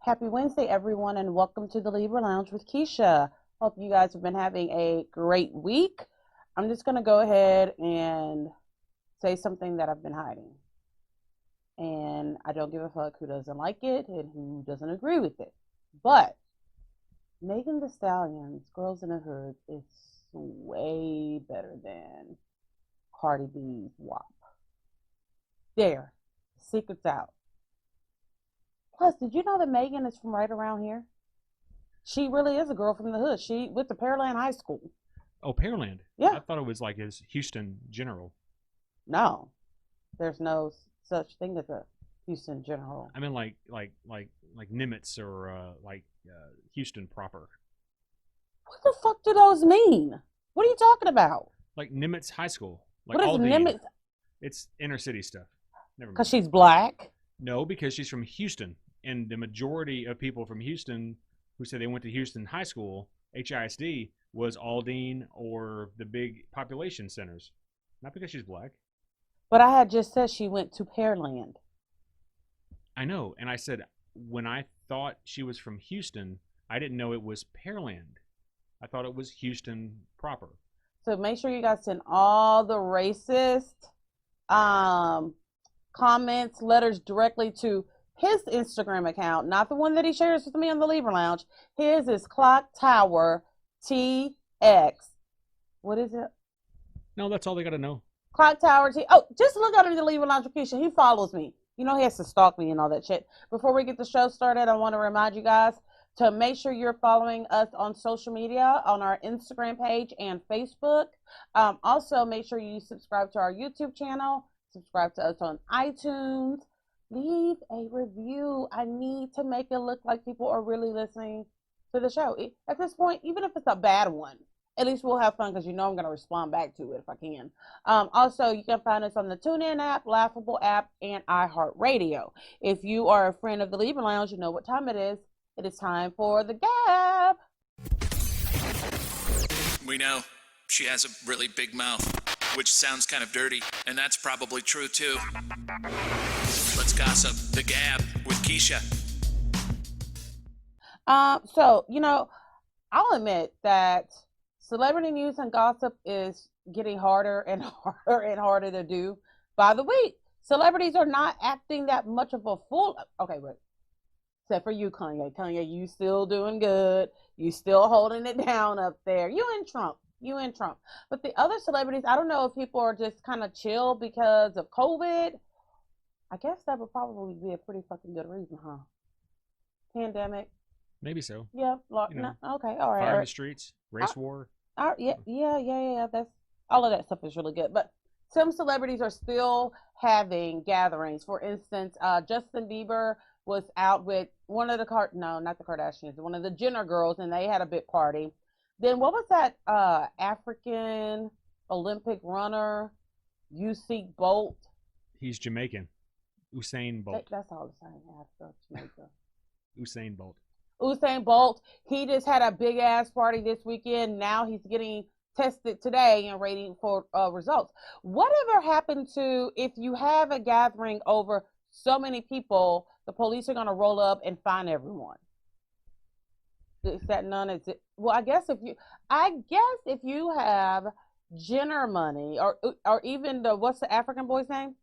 Happy Wednesday, everyone, and welcome to the Libra Lounge with Keisha. Hope you guys have been having a great week. I'm just going to go ahead and say something that I've been hiding. And I don't give a fuck who doesn't like it and who doesn't agree with it. But Megan Thee Stallion's Girls in the Hood is way better than Cardi B's WAP. There, secret's out. Plus, did you know that Megan is from right around here? She really is a girl from the hood. She went to Pearland High School. Oh, Pearland. Yeah. I thought it was like his Houston General. No, there's no such thing as a Houston General. I mean, like Nimitz or Houston proper. What the fuck do those mean? What are you talking about? Like Nimitz High School. Like What is Nimitz? It's inner city stuff. Never mind. Because she's black. No, because she's from Houston, and the majority of people from Houston who say they went to Houston High School, HISD, was Aldine or the big population centers. Not because she's black. But I had just said she went to Pearland. I know, and I said when I thought she was from Houston, I didn't know it was Pearland. I thought it was Houston proper. So make sure you guys send all the racist comments, letters directly to his Instagram account, not the one that he shares with me on the Libra Lounge. His is Clock Tower TX. What is it? No, that's all they got to know. Clock Tower T. Oh, just look under the Libra Lounge with Keisha. He follows me. You know he has to stalk me and all that shit. Before we get the show started, I want to remind you guys to make sure you're following us on social media, on our Instagram page and Facebook. Also, make sure you subscribe to our YouTube channel. Subscribe to us on iTunes. Leave a review. I need to make it look like people are really listening to the show. At this point, even if it's a bad one, at least we'll have fun because you know I'm going to respond back to it if I can. Also, you can find us on the TuneIn app, Laughable app, and iHeartRadio. If you are a friend of the Libra Lounge, you know what time it is. It is time for the Gab. We know she has a really big mouth, which sounds kind of dirty, and that's probably true too. Let's gossip. The Gab with Keisha. So, I'll admit that celebrity news and gossip is getting harder and harder and harder to do by the week. Celebrities are not acting that much of a fool. Okay, wait. Except for you, Kanye. Kanye, you still doing good. You still holding it down up there. You and Trump. But the other celebrities, I don't know if people are just kind of chill because of COVID. I guess that would probably be a pretty fucking good reason, huh? Pandemic. Maybe so. Yeah. Okay. All right. Fire in the streets, race war. Yeah. That's all of that stuff is really good. But some celebrities are still having gatherings. For instance, Justin Bieber was out with one of the not the Kardashians, one of the Jenner girls, and they had a big party. Then what was that African Olympic runner, Usain Bolt? He's Jamaican. Usain Bolt. That's all the same. Africa, Jamaica. Usain Bolt. Usain Bolt. He just had a big ass party this weekend. Now he's getting tested today and waiting for results. Whatever happened to if you have a gathering over so many people, the police are going to roll up and find everyone? Is that none? Is it? Well, I guess if you have Jenner money or even what's the African boy's name?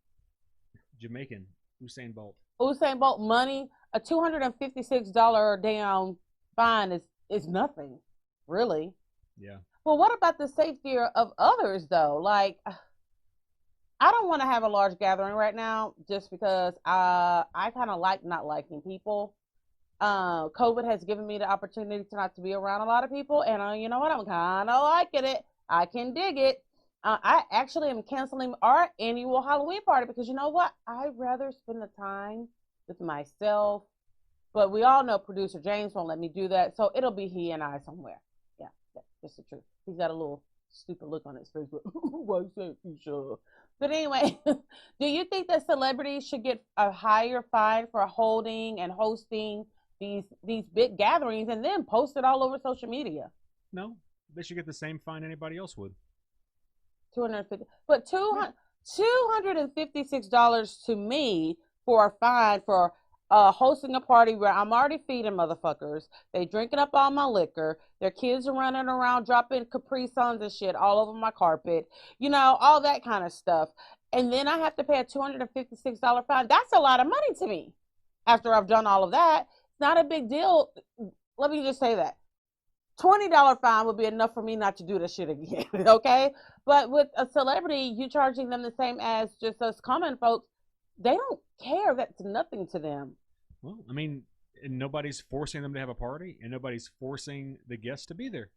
Jamaican. Usain Bolt. Usain Bolt money, a $256 damn fine is nothing, really. Yeah. Well, what about the safety of others though? Like, I don't want to have a large gathering right now just because I kind of like not liking people. COVID has given me the opportunity to not to be around a lot of people, and you know what? I'm kind of liking it. I can dig it. I actually am canceling our annual Halloween party because you know what? I'd rather spend the time with myself. But we all know producer James won't let me do that, so it'll be he and I somewhere. Yeah, that's the truth. He's got a little stupid look on his face, but why is that, Keisha? But anyway, do you think that celebrities should get a higher fine for holding and hosting these big gatherings and then post it all over social media? No, they should get the same fine anybody else would. 250, but $256 to me for a fine for hosting a party where I'm already feeding motherfuckers. They drinking up all my liquor. Their kids are running around dropping Capri Suns and shit all over my carpet. All that kind of stuff. And then I have to pay a $256 fine. That's a lot of money to me. After I've done all of that, it's not a big deal. Let me just say that. $20 fine would be enough for me not to do this shit again. Okay. But with a celebrity, you charging them the same as just us common folks, they don't care. That's nothing to them. Well, I mean, nobody's forcing them to have a party, and nobody's forcing the guests to be there.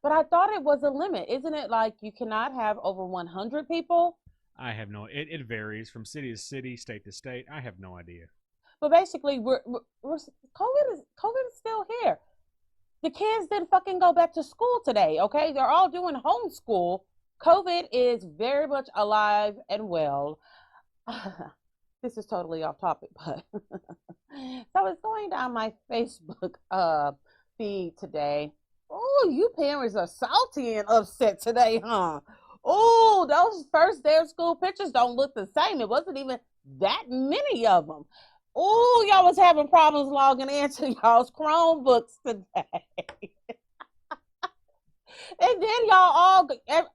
But I thought it was a limit. Isn't it like you cannot have over 100 people? I have no. It varies from city to city, state to state. I have no idea. But basically, COVID is still here. The kids didn't fucking go back to school today. Okay, they're all doing homeschool. COVID is very much alive and well. This is totally off topic, but so I was going down my Facebook feed today. Oh, you parents are salty and upset today, huh? Oh, those first day of school pictures don't look the same. It wasn't even that many of them. Oh, y'all was having problems logging into y'all's Chromebooks today. And then y'all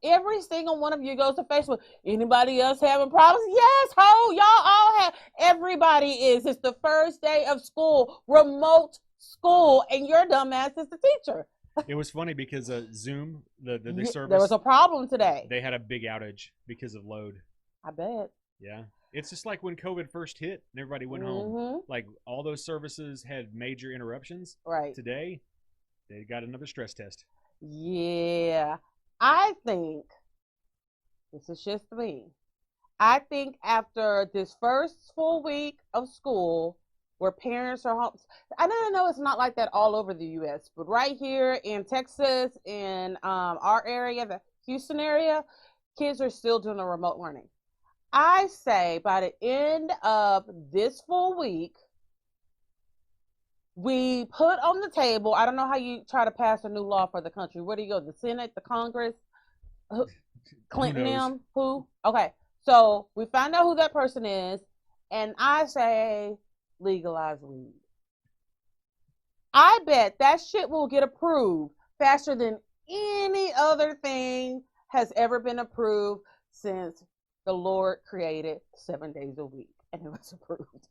every single one of you goes to Facebook. Anybody else having problems? Yes, y'all all have. Everybody is. It's the first day of school, remote school, and your dumbass is the teacher. It was funny because Zoom, the service, there was a problem today. They had a big outage because of load. I bet. Yeah. It's just like when COVID first hit and everybody went home. Like all those services had major interruptions. Right. Today, they got another stress test. Yeah. I think, this is just me, I think after this first full week of school where parents are home, I know it's not like that all over the U.S., but right here in Texas, in our area, the Houston area, kids are still doing the remote learning. I say by the end of this full week, we put on the table, I don't know how you try to pass a new law for the country. Where do you go? The Senate, the Congress? Clinton, them? Who? Okay. So we find out who that person is, and I say legalize weed. I bet that shit will get approved faster than any other thing has ever been approved since the Lord created 7 days a week, and it was approved.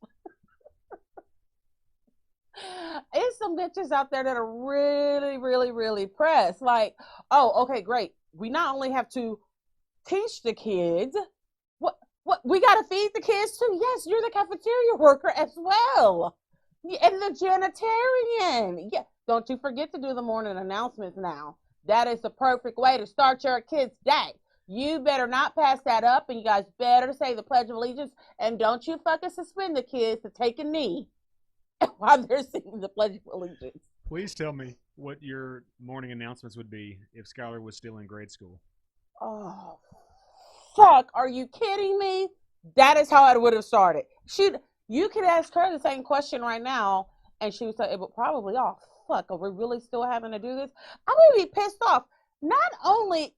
It's some bitches out there that are really, really, really pressed. Like, oh, okay, great. We not only have to teach the kids, what we got to feed the kids too. Yes, you're the cafeteria worker as well, and the janitarian. Yeah, don't you forget to do the morning announcements now. That is the perfect way to start your kids' day. You better not pass that up, and you guys better say the Pledge of Allegiance, and don't you fucking suspend the kids to take a knee while they're singing the Pledge of Allegiance. Please tell me what your morning announcements would be if Skylar was still in grade school. Oh, fuck. Are you kidding me? That is how I would have started. You could ask her the same question right now, and she would say, it would probably, oh, fuck, are we really still having to do this? I would be pissed off. Not only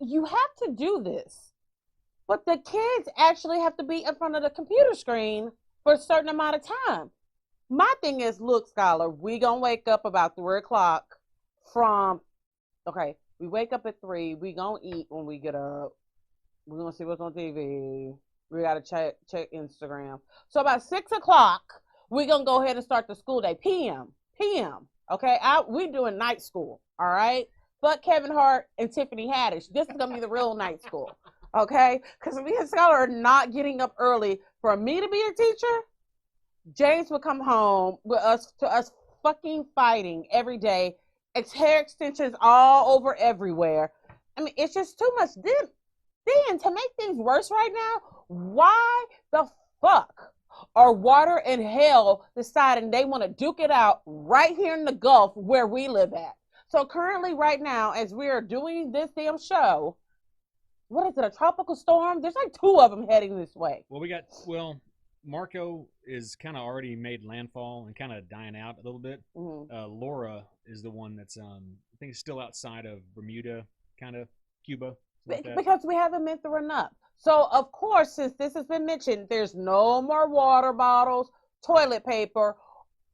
you have to do this, but the kids actually have to be in front of the computer screen for a certain amount of time. My thing is, look, Skylar, we gonna wake up about 3 o'clock we wake up at 3, we gonna eat when we get up, we're gonna see what's on TV, we gotta check Instagram. So about 6 o'clock, we gonna go ahead and start the school day, PM, okay? We doing night school, all right? But Kevin Hart and Tiffany Haddish, this is gonna be the real night school, okay? Because me and Skylar are not getting up early. For me to be a teacher, James would come home with us fucking fighting every day, hair extensions all over everywhere. I mean, it's just too much. Then to make things worse right now, why the fuck are Water and Hell deciding they want to duke it out right here in the Gulf where we live at? So currently right now, as we are doing this damn show, what is it, a tropical storm? There's like 2 of them heading this way. Well, Marco is kind of already made landfall and kind of dying out a little bit. Mm-hmm. Laura is the one that's, I think, still outside of Bermuda, kind of Cuba. Like because we haven't been through enough. So, of course, since this has been mentioned, there's no more water bottles. toilet paper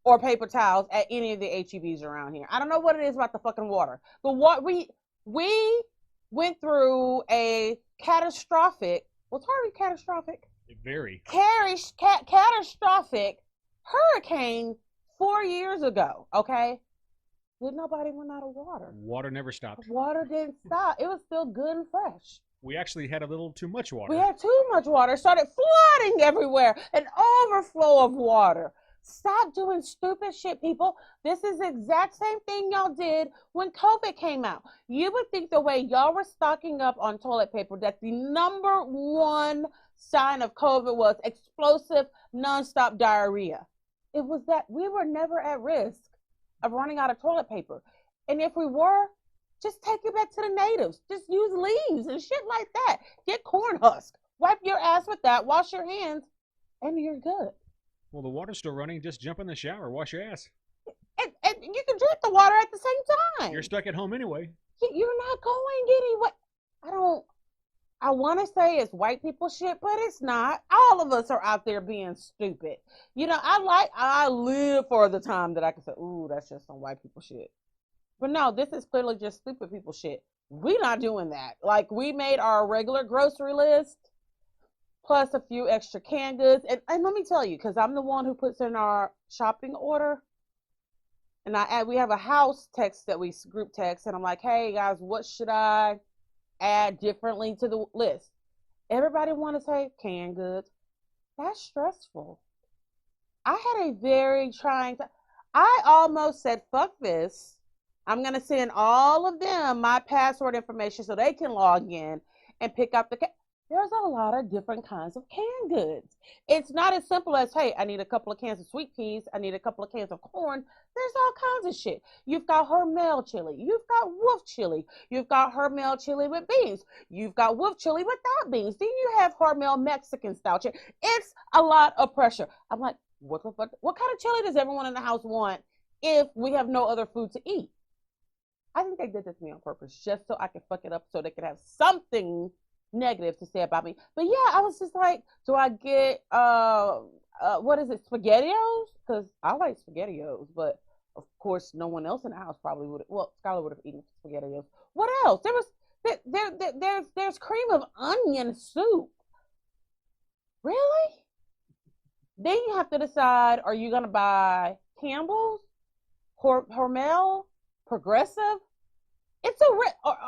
or paper towels at any of the HEBs around here. I don't know what it is about the fucking water. But what we went through a catastrophic, was Harvey catastrophic? Very. Catastrophic hurricane 4 years ago, okay? Did nobody run out of water? Water never stopped. Water didn't stop. It was still good and fresh. We actually had a little too much water. We had too much water. It started flooding everywhere. An overflow of water. Stop doing stupid shit, people. This is the exact same thing y'all did when COVID came out. You would think the way y'all were stocking up on toilet paper, that the number one sign of COVID was explosive, nonstop diarrhea. It was that we were never at risk of running out of toilet paper. And if we were, just take it back to the natives. Just use leaves and shit like that. Get corn husk. Wipe your ass with that. Wash your hands, and you're good. Well, the water's still running. Just jump in the shower. Wash your ass. And you can drink the water at the same time. You're stuck at home anyway. You're not going anywhere. I want to say it's white people shit, but it's not. All of us are out there being stupid. I live for the time that I can say, ooh, that's just some white people shit. But no, this is clearly just stupid people shit. We're not doing that. Like, we made our regular grocery list, plus a few extra canned goods. And let me tell you, because I'm the one who puts in our shopping order. And we have a house text that we group text. And I'm like, hey, guys, what should I add differently to the list? Everybody want to say canned goods. That's stressful. I had a very trying time. I almost said, fuck this. I'm going to send all of them my password information so they can log in and pick up there's a lot of different kinds of canned goods. It's not as simple as, hey, I need a couple of cans of sweet peas. I need a couple of cans of corn. There's all kinds of shit. You've got Hormel chili. You've got wolf chili. You've got Hormel chili with beans. You've got wolf chili without beans. Then you have Hormel Mexican style chili. It's a lot of pressure. I'm like, what kind of chili does everyone in the house want if we have no other food to eat? I think they did this to me on purpose, just so I could fuck it up so they could have something negative to say about me. But yeah, I was just like, do I get what is it, SpaghettiOs? Because I like SpaghettiOs, but of course no one else in the house probably would. Well, Skylar would have eaten SpaghettiOs. What else? There's cream of onion soup. Really? Then you have to decide: are you gonna buy Campbell's, Hormel, Progressive? It's a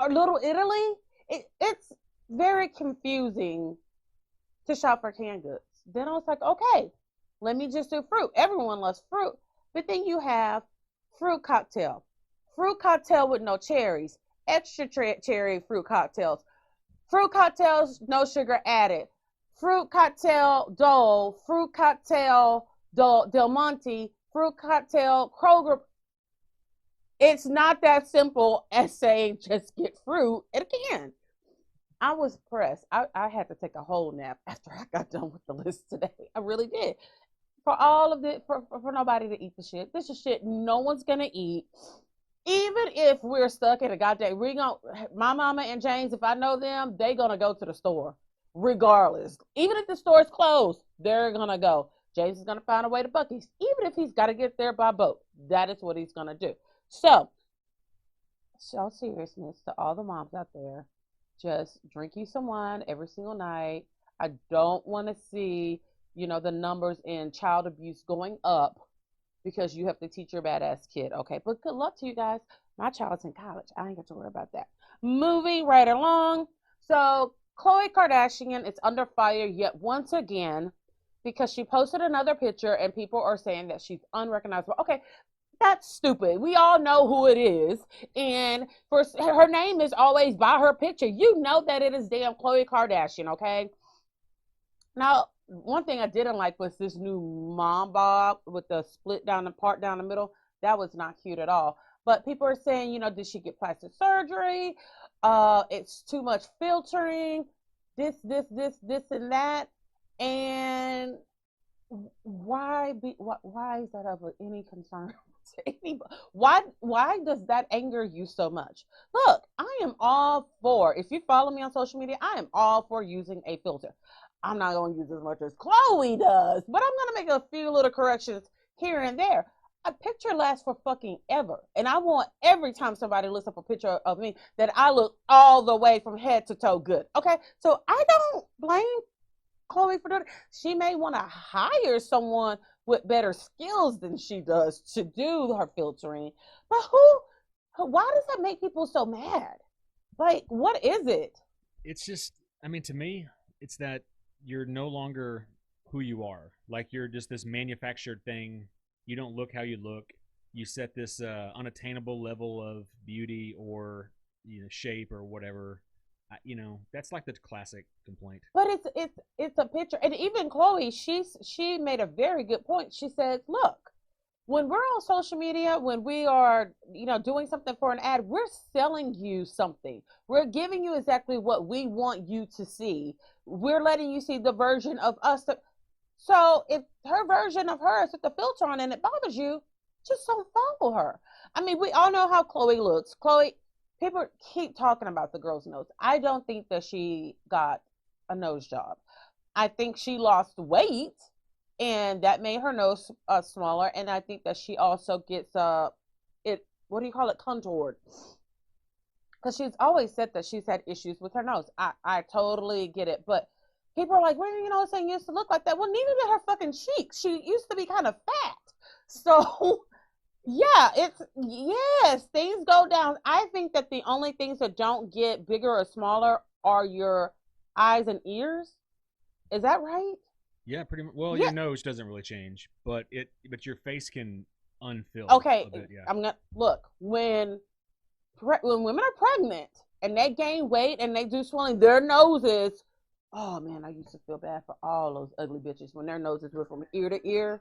Little Italy. It's very confusing to shop for canned goods. Then I was like, okay, let me just do fruit. Everyone loves fruit. But then you have fruit cocktail with no cherries, extra cherry fruit cocktails, no sugar added, fruit cocktail Dole, fruit cocktail Del Monte, fruit cocktail Kroger. It's not that simple as saying just get fruit and a can. I was pressed. I had to take a whole nap after I got done with the list today. I really did. For all of it, for nobody to eat the shit. This is shit no one's gonna eat. Even if we're stuck in a goddamn, my mama and James, if I know them, they gonna go to the store regardless. Even if the store's closed, they're gonna go. James is gonna find a way to Buc-ee's, even if he's got to get there by boat. That is what he's gonna do. So seriousness to all the moms out there, just drink you some wine every single night. I don't want to see, the numbers in child abuse going up because you have to teach your badass kid. Okay, but good luck to you guys. My child's in college. I ain't got to worry about that. Moving right along. So Khloe Kardashian is under fire yet once again because she posted another picture and people are saying that she's unrecognizable. Okay, that's stupid. We all know who it is. And her name is always by her picture. You know that it is damn Khloe Kardashian, okay? Now, one thing I didn't like was this new mom bob with the split down the part down the middle. That was not cute at all. But people are saying, did she get plastic surgery? It's too much filtering. This, and that. And why is that of any concern? Why does that anger you so much? Look, I am all for, if you follow me on social media, I am all for using a filter. I'm not going to use as much as Chloe does, but I'm going to make a few little corrections here and there. A picture lasts for fucking ever. And I want every time somebody looks up a picture of me that I look all the way from head to toe good. Okay. So I don't blame Chloe for doing it. She may want to hire someone with better skills than she does to do her filtering. But why does that make people so mad? Like, what is it? It's just, I mean, to me, it's that you're no longer who you are. Like, you're just this manufactured thing. You don't look how you look. You set this unattainable level of beauty or shape or whatever. That's like the classic complaint. But it's a picture, and even Chloe, she made a very good point. She says, "Look, when we're on social media, when we are doing something for an ad, we're selling you something. We're giving you exactly what we want you to see. We're letting you see the version of us. So if her version of her is with the filter on and it bothers you, just don't follow her. I mean, we all know how Chloe looks. Chloe, people keep talking about the girl's nose. I don't think that she got a nose job. I think she lost weight and that made her nose smaller. And I think that she also gets it, what do you call it, contoured. Because she's always said that she's had issues with her nose. I totally get it. But people are like, well, saying used to look like that. Well, neither did her fucking cheeks. She used to be kind of fat. So yeah, yes, things go down. I think that the only things that don't get bigger or smaller are your eyes and ears. Is that right? Yeah, pretty much. Well, Yeah. your nose doesn't really change, but your face can unfill. Okay, a bit, yeah. I'm gonna look when women are pregnant and they gain weight and they do swelling, their noses. Oh man, I used to feel bad for all those ugly bitches when their noses were from ear to ear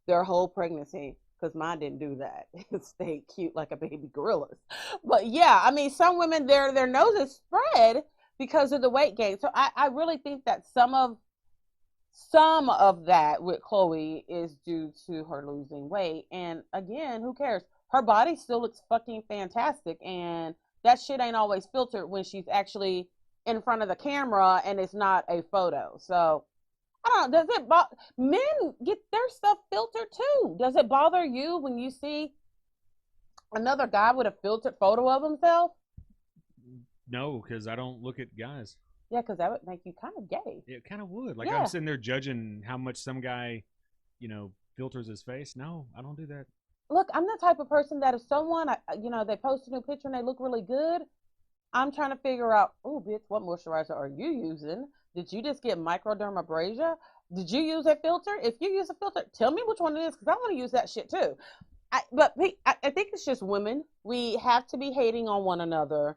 their whole pregnancy. Because mine didn't do that. It stayed cute like a baby gorilla's. But yeah, I mean, some women their noses spread because of the weight gain. So I really think that some of that with Chloe is due to her losing weight. And again, who cares? Her body still looks fucking fantastic, and that shit ain't always filtered when she's actually in front of the camera and it's not a photo. So I don't know. Does it men get their stuff filtered too? Does it bother you when you see another guy with a filtered photo of himself? No, because I don't look at guys. Yeah, because that would make you kind of gay. It kind of would. Like, Yeah. I'm sitting there judging how much some guy, filters his face. No, I don't do that. Look, I'm the type of person that if someone, they post a new picture and they look really good, I'm trying to figure out, oh, bitch, what moisturizer are you using? Did you just get microdermabrasion? Did you use a filter? If you use a filter, tell me which one it is because I want to use that shit too. I think it's just women. We have to be hating on one another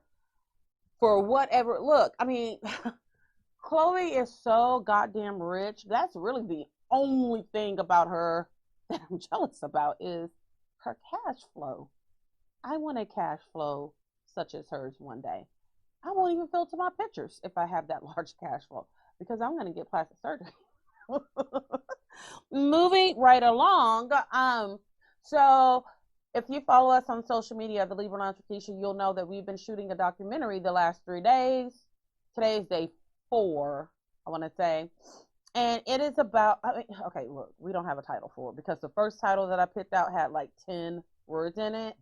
for whatever. Look, I mean, Chloe is so goddamn rich. That's really the only thing about her that I'm jealous about is her cash flow. I want a cash flow such as hers one day. I won't even filter my pictures if I have that large cash flow because I'm going to get plastic surgery. Moving right along. So if you follow us on social media, the Libra Lounge with Keisha, you'll know that we've been shooting a documentary the last 3 days. Today's day 4, I want to say. And it is about, okay, look, we don't have a title for it because the first title that I picked out had like 10 words in it.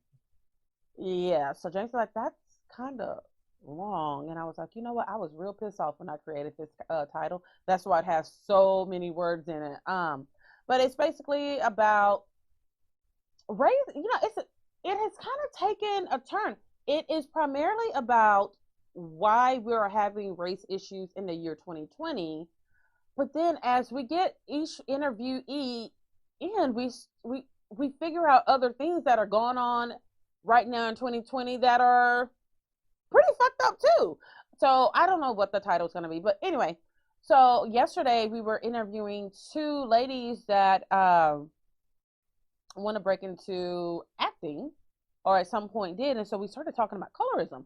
Yeah, so James was like, that's kind of long. And I was like, you know what? I was real pissed off when I created this title. That's why it has so many words in it. But it's basically about race. It has kind of taken a turn. It is primarily about why we're having race issues in the year 2020. But then as we get each interviewee in, we figure out other things that are going on right now in 2020 that are pretty fucked up too. So I don't know what the title's going to be, but anyway, so yesterday we were interviewing 2 ladies that want to break into acting or at some point did. And so we started talking about colorism.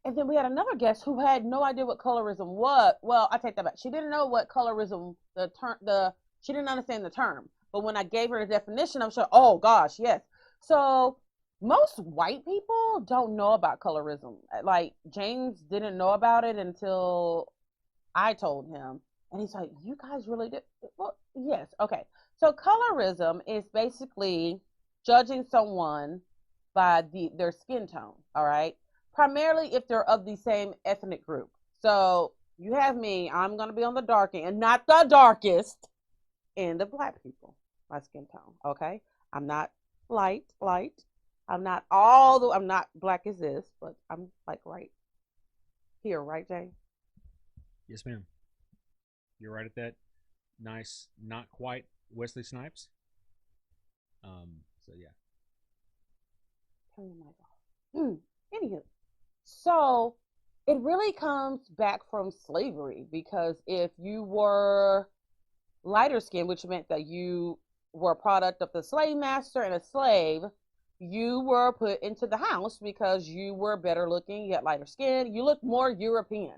And then we had another guest who had no idea what colorism was. Well, I take that back. She didn't know what colorism, she didn't understand the term. But when I gave her the definition, I'm sure, oh gosh, yes. So most white people don't know about colorism. Like James didn't know about it until I told him. And he's like, you guys really did? Well, yes. Okay. So colorism is basically judging someone by their skin tone. All right. Primarily if they're of the same ethnic group. So you have me, I'm going to be on the dark end, and not the darkest end of black people, my skin tone. Okay. I'm not light. I'm not black as this, but I'm like right here, right, Jay? Yes, ma'am. You're right at that. Nice, not quite Wesley Snipes. So yeah. Turn the mic off. Anywho, so it really comes back from slavery because if you were lighter skinned, which meant that you were a product of the slave master and a slave, you were put into the house because you were better looking, you had lighter skin, you look more European.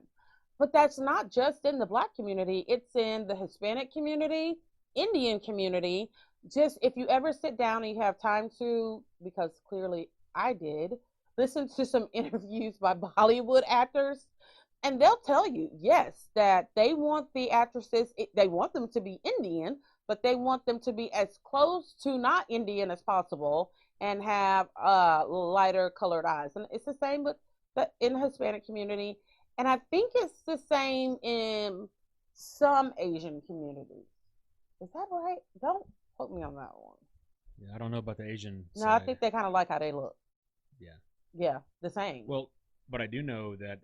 But that's not just in the black community, it's in the Hispanic community, Indian community. Just if you ever sit down and you have time to, because clearly I did, listen to some interviews by Hollywood actors, and they'll tell you, yes, that they want the actresses, they want them to be Indian, but they want them to be as close to not Indian as possible and have lighter colored eyes. And it's the same with in the Hispanic community. And I think it's the same in some Asian communities. Is that right? Don't quote me on that one. Yeah, I don't know about the Asian No, I side. think they kind of like how they look. Yeah. Yeah, the same. Well, but I do know that,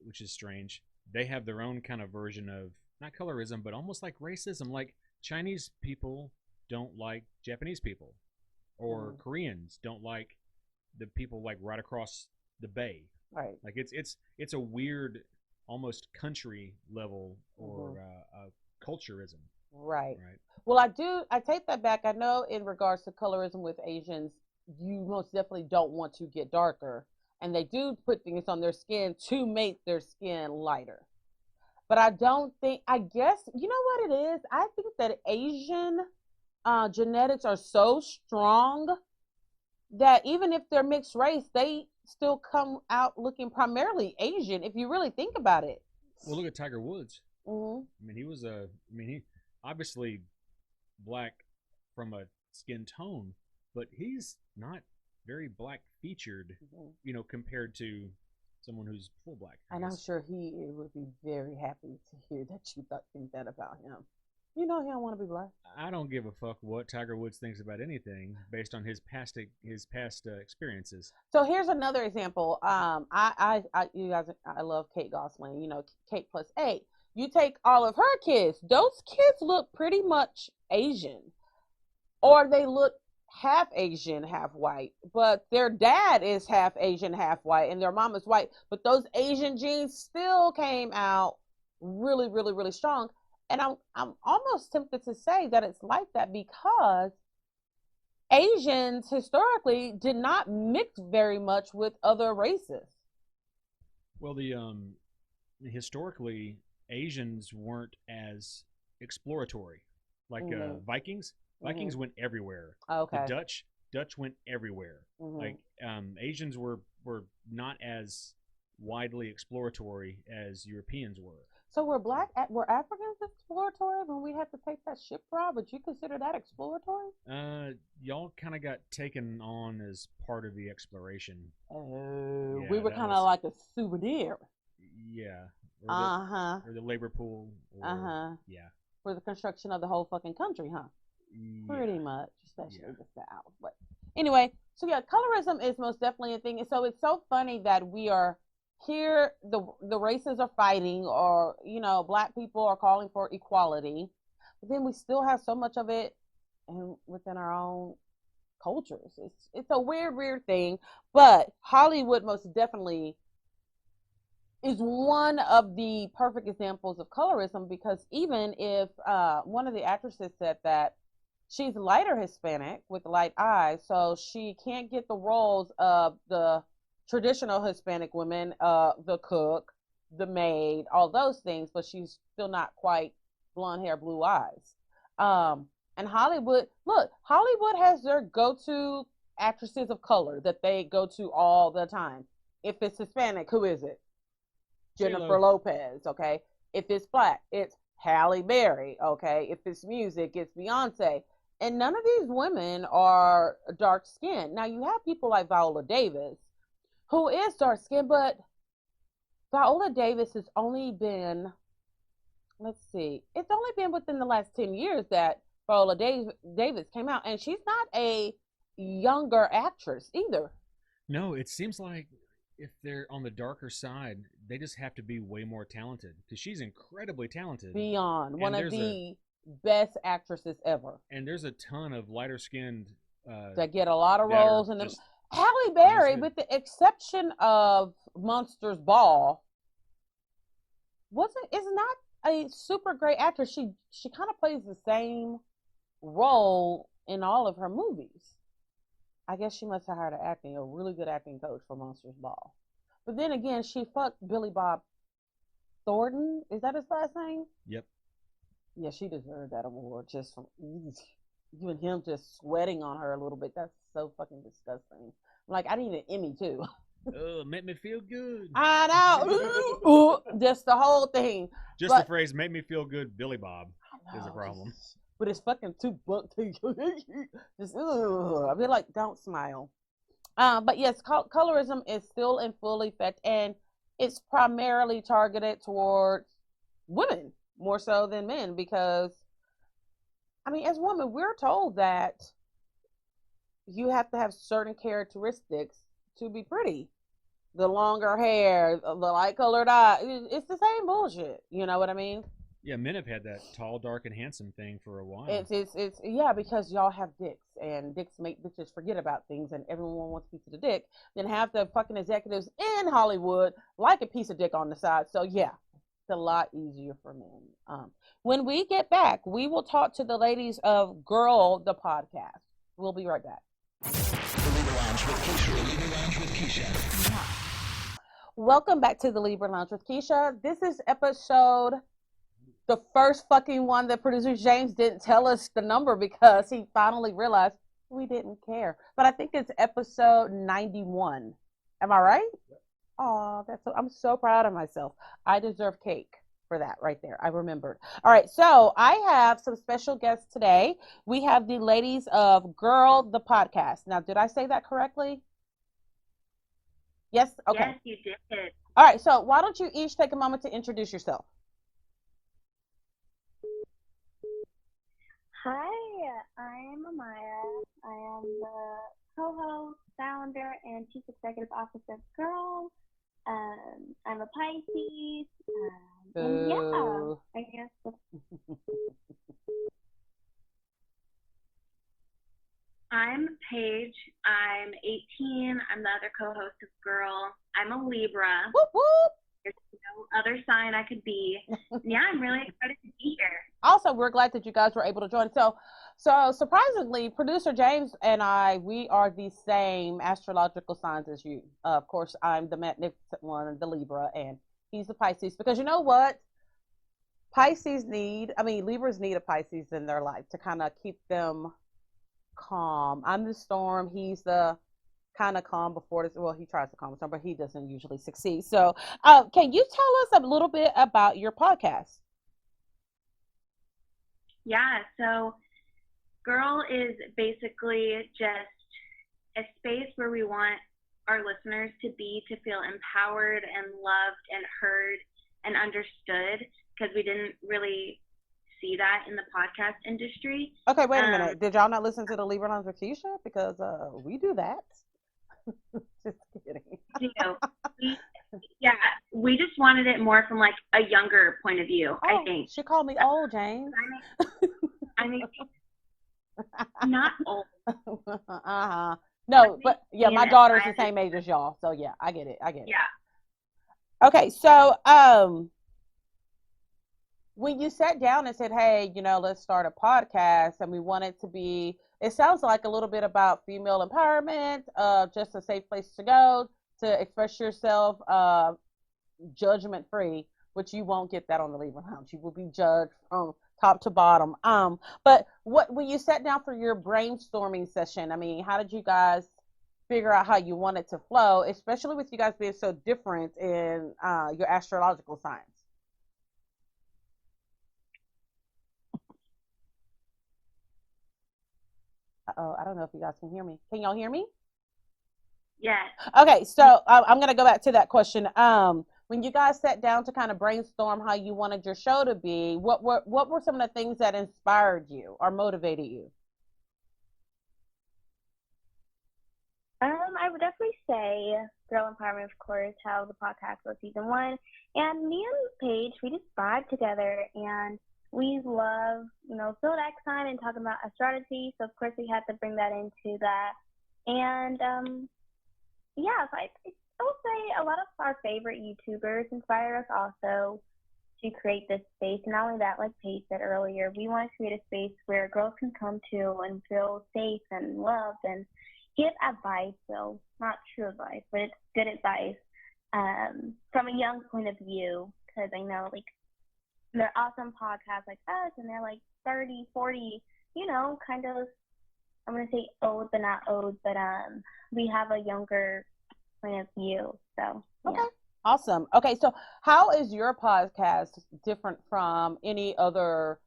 which is strange, they have their own kind of version of not colorism, but almost like racism. Like Chinese people don't like Japanese people, or Koreans don't like the people like right across the bay. Right. Like it's a weird, almost country level or culturism. Right. Right. Well, I take that back. I know in regards to colorism with Asians, you most definitely don't want to get darker. And they do put things on their skin to make their skin lighter. But I don't think, I guess, you know what it is? I think that Asian genetics are so strong that even if they're mixed race, they still come out looking primarily Asian, if you really think about it. Well, look at Tiger Woods. Mm-hmm. I mean, he obviously black from a skin tone, but he's not very black featured, compared to someone who's full black. And I'm sure he would be very happy to hear that you think that about him. You know he don't want to be black. I don't give a fuck what Tiger Woods thinks about anything based on his past experiences. So here's another example. You guys, I love Kate Gosselin. You know, Kate plus 8. You take all of her kids; those kids look pretty much Asian, or they look half Asian, half white. But their dad is half Asian, half white, and their mom is white. But those Asian genes still came out really, really, really strong. And I'm almost tempted to say that it's like that because Asians historically did not mix very much with other races. Well, historically Asians weren't as exploratory, like Vikings. Vikings went everywhere. Okay. The Dutch went everywhere. Like Asians were not as widely exploratory as Europeans were. So were Africans exploratory when we had to take that ship route? Would you consider that exploratory? Y'all kind of got taken on as part of the exploration. Oh, yeah, we were kind of like a souvenir. Yeah. Or the labor pool. Yeah. For the construction of the whole fucking country, huh? Yeah. Pretty much, especially the South. But anyway, so yeah, colorism is most definitely a thing. And so it's so funny that we are here, the races are fighting, or black people are calling for equality, but then we still have so much of it within our own cultures. It's a weird thing. But Hollywood most definitely is one of the perfect examples of colorism, because even if one of the actresses said that she's lighter Hispanic with light eyes, so she can't get the roles of the traditional Hispanic women, the cook, the maid, all those things, but she's still not quite blonde hair, blue eyes. And Hollywood has their go-to actresses of color that they go to all the time. If it's Hispanic, who is it? Jennifer Lopez, okay? If it's black, it's Halle Berry. Okay. If it's music, it's Beyonce. And none of these women are dark skinned. Now you have people like Viola Davis, who is dark skinned, but Viola Davis has only been, let's see, it's only been within the last 10 years that Davis came out, and she's not a younger actress either. No, it seems like if they're on the darker side, they just have to be way more talented because she's incredibly talented. Beyond one And of the best actresses ever. And there's a ton of lighter skinned that get a lot of roles in them. Halle Berry, with the exception of Monsters Ball, is not a super great actress. She kind of plays the same role in all of her movies. I guess she must have hired a really good acting coach for Monsters Ball. But then again, she fucked Billy Bob Thornton. Is that his last name? Yep. Yeah, she deserved that award just from even him just sweating on her a little bit. That's so fucking disgusting. Like, I need an Emmy too. Make me feel good. I know. Just the whole thing. Just the phrase "make me feel good," Billy Bob is a problem. But it's fucking too buck. Just I feel like, don't smile. But yes, colorism is still in full effect, and it's primarily targeted towards women more so than men, because I mean, as women, we're told that you have to have certain characteristics to be pretty. The longer hair, the light colored eye, it's the same bullshit. You know what I mean? Yeah, men have had that tall, dark, and handsome thing for a while. It's yeah, because y'all have dicks, and dicks make bitches forget about things, and everyone wants a piece of the dick. Then have the fucking executives in Hollywood like a piece of dick on the side. So yeah, it's a lot easier for men. When we get back, we will talk to the ladies of Girl, the podcast. We'll be right back. The Libra Lounge with Keisha. The Libra Lounge with Keisha. Welcome back to the Libra Lounge with Keisha. This is episode, the first fucking one that producer James didn't tell us the number because he finally realized we didn't care. But I think it's episode 91. Am I right? Oh, I'm so proud of myself. I deserve cake for that right there. I remembered. All right, so I have some special guests today. We have the ladies of Girl, the podcast. Now, did I say that correctly? Yes? Okay. Yes, you did. All right, so why don't you each take a moment to introduce yourself? Hi, I'm Amaya. I am the co-host, founder, and chief executive officer of Girl. I'm a Pisces. And yeah, I guess. I'm Paige. I'm 18. I'm the other co-host of Girl. I'm a Libra. Whoop, whoop. There's no other sign I could be. Yeah, I'm really excited to be here. Also, we're glad that you guys were able to join. So surprisingly, producer James and I, we are the same astrological signs as you. Of course, I'm the magnificent one, the Libra, and he's the Pisces. Because you know what? Libras need a Pisces in their life to kind of keep them calm. I'm the storm. He's the kind of calm before this. Well, he tries to calm the storm, but he doesn't usually succeed. So, can you tell us a little bit about your podcast? Yeah, so Girl is basically just a space where we want our listeners to feel empowered and loved and heard and understood, because we didn't really see that in the podcast industry. Okay, wait a minute. Did y'all not listen to the Libra Lounge with Keisha? Because we do that. Just kidding. We just wanted it more from like a younger point of view, I think. She called me old, James. I mean, not old. Uh-huh. No, but yeah, my daughter's the same age as y'all. So yeah, I get it. Yeah. Okay, so when you sat down and said, hey, let's start a podcast, and we want it to be, it sounds like a little bit about female empowerment, just a safe place to go to express yourself, judgment free, which you won't get that on the Libra Lounge. You will be judged from top to bottom. But when you sat down for your brainstorming session, I mean, how did you guys figure out how you want it to flow, especially with you guys being so different in your astrological signs? Oh, I don't know if you guys can hear me. Can y'all hear me? Yes. Okay, so I'm gonna go back to that question. When you guys sat down to kind of brainstorm how you wanted your show to be, what were some of the things that inspired you or motivated you? I would definitely say Girl Empowerment, of course, how the podcast was season one. And me and Paige, we just vibe together and we love, zodiac sign and talking about astrology. So, of course, we had to bring that into that. And, yeah, so I will say a lot of our favorite YouTubers inspire us also to create this space. And not only that, like Paige said earlier, we want to create a space where girls can come to and feel safe and loved and give advice, so not true advice, but it's good advice from a young point of view, because I know, like, they're awesome podcasts like us, and they're like 30, 40, kind of, I'm going to say old, but not old, but we have a younger point of view, so, yeah. Okay, awesome. Okay, so how is your podcast different from any other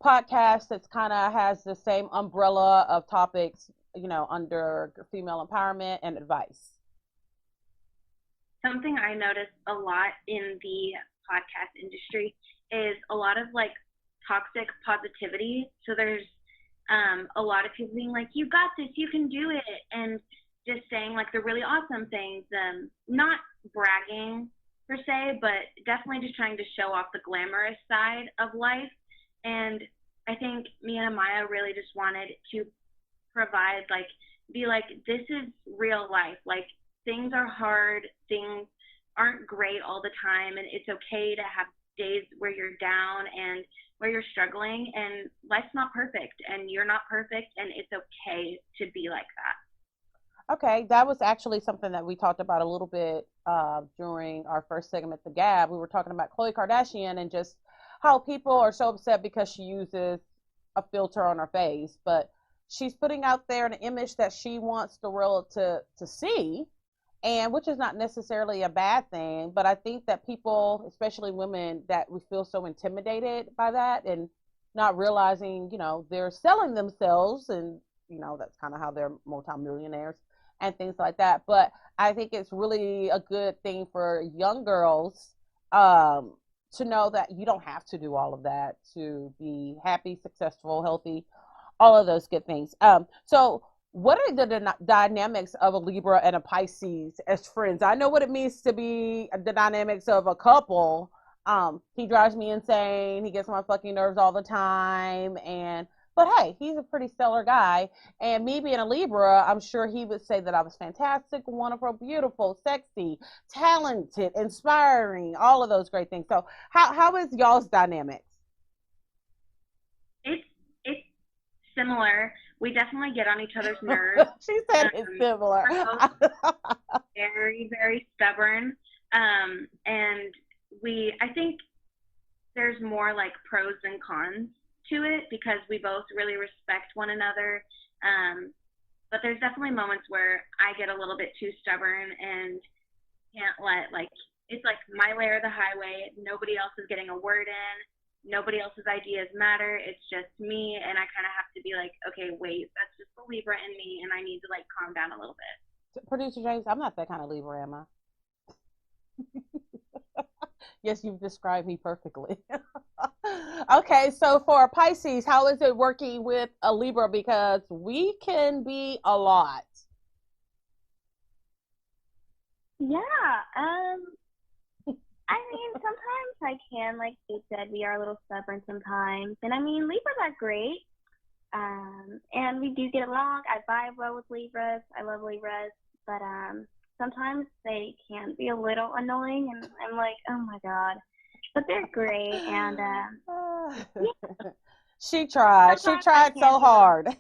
podcast that's kind of has the same umbrella of topics, under female empowerment and advice? Something I notice a lot in the podcast industry is a lot of like toxic positivity. So there's a lot of people being like, you got this, you can do it, and just saying like the really awesome things, not bragging per se, but definitely just trying to show off the glamorous side of life. And I think me and Amaya really just wanted to provide, like, be like, this is real life. Like, things are hard, things aren't great all the time, and it's okay to have days where you're down and where you're struggling, and life's not perfect, and you're not perfect, and it's okay to be like that. Okay, that was actually something that we talked about a little bit during our first segment, The Gab. We were talking about Khloe Kardashian and just how people are so upset because she uses a filter on her face, but she's putting out there an image that she wants the world to see, and which is not necessarily a bad thing. But I think that people, especially women, that we feel so intimidated by that and not realizing, they're selling themselves, and that's kind of how they're multimillionaires and things like that. But I think it's really a good thing for young girls to know that you don't have to do all of that to be happy, successful, healthy, all of those good things. So what are the dynamics of a Libra and a Pisces as friends? I know what it means to be the dynamics of a couple. He drives me insane. He gets on my fucking nerves all the time. But hey, he's a pretty stellar guy. And me being a Libra, I'm sure he would say that I was fantastic, wonderful, beautiful, sexy, talented, inspiring, all of those great things. So how is y'all's dynamics? It's similar. We definitely get on each other's nerves. She said it's similar. Very, very stubborn. And I think there's more like pros than cons to it because we both really respect one another. But there's definitely moments where I get a little bit too stubborn and can't let, like, it's like my layer of the highway. Nobody else is getting a word in. Nobody else's ideas matter. It's just me, and I kind of have to be like, okay, wait, that's just the Libra in me, and I need to like calm down a little bit. Producer James, I'm not that kind of Libra, am I? Yes, you've described me perfectly. Okay, so for Pisces, how is it working with a Libra? Because we can be a lot. Yeah, I mean, sometimes I can, like you said, we are a little stubborn sometimes. And I mean, Libras are great. And we do get along. I vibe well with Libras. I love Libras. But sometimes they can be a little annoying. And I'm like, oh my God. But they're great. And yeah. She tried. Sometimes She tried so hard.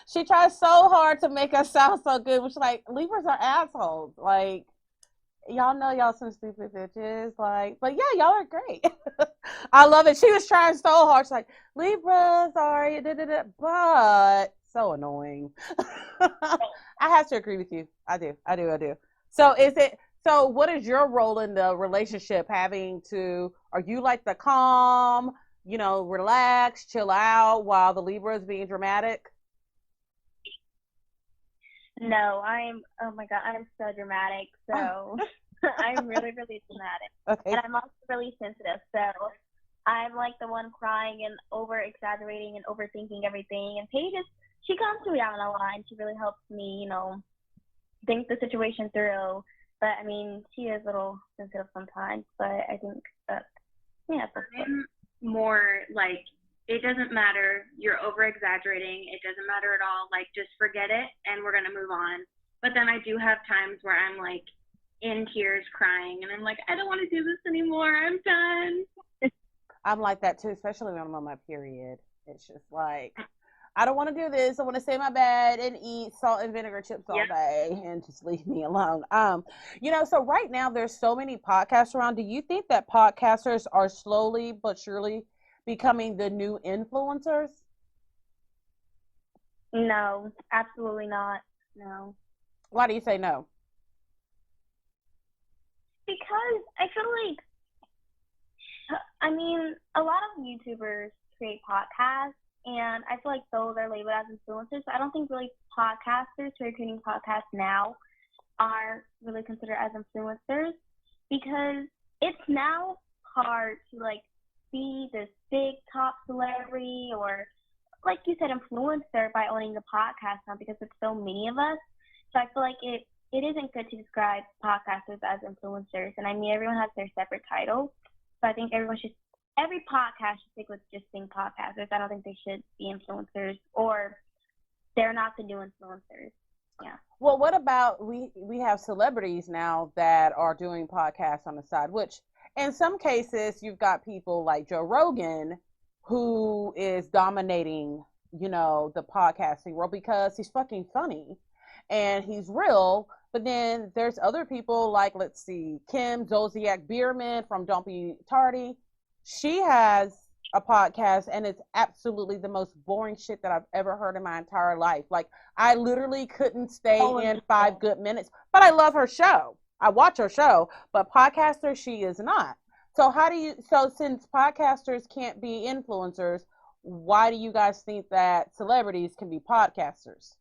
She tried so hard to make us sound so good. Which, like, Libras are assholes. Like, y'all know y'all some stupid bitches, like, but yeah, y'all are great. I love it. She was trying so hard. She's like, Libra, sorry, but so annoying. I have to agree with you. I do. So what is your role in the relationship? Are you like the calm, relax, chill out while the Libra is being dramatic? No, oh my God, I'm so dramatic. So I'm really, really dramatic. Okay. And I'm also really sensitive. So I'm like the one crying and over exaggerating and overthinking everything. And Paige she comes to me out on the line. She really helps me, think the situation through. But I mean, she is a little sensitive sometimes. But I think that, yeah. I'm more like, it doesn't matter. You're over exaggerating. It doesn't matter at all. Like, just forget it and we're going to move on. But then I do have times where I'm like in tears crying and I'm like, I don't want to do this anymore. I'm done. I'm like that too, especially when I'm on my period. It's just like, I don't want to do this. I want to stay in my bed and eat salt and vinegar chips all day and just leave me alone. So right now there's so many podcasts around. Do you think that podcasters are slowly but surely becoming the new influencers? No, absolutely not. No. Why do you say no? Because I feel like, a lot of YouTubers create podcasts, and I feel like those are labeled as influencers. So I don't think really podcasters who are creating podcasts now are really considered as influencers, because it's now hard to be this big top celebrity or, like you said, influencer by owning a podcast now, because there's so many of us. So I feel like it isn't good to describe podcasters as influencers. And everyone has their separate title. So I think every podcast should stick with just being podcasters. I don't think they should be influencers, or they're not the new influencers. Yeah. Well, what about we have celebrities now that are doing podcasts on the side, which in some cases you've got people like Joe Rogan who is dominating, the podcasting world because he's fucking funny and he's real. But then there's other people like, let's see, Kim Zolciak Bierman from Don't Be Tardy. She has a podcast and it's absolutely the most boring shit that I've ever heard in my entire life. Like, I literally couldn't stay in 5 good minutes, but I love her show. I watch her show, but podcaster, she is not. So since podcasters can't be influencers, why do you guys think that celebrities can be podcasters?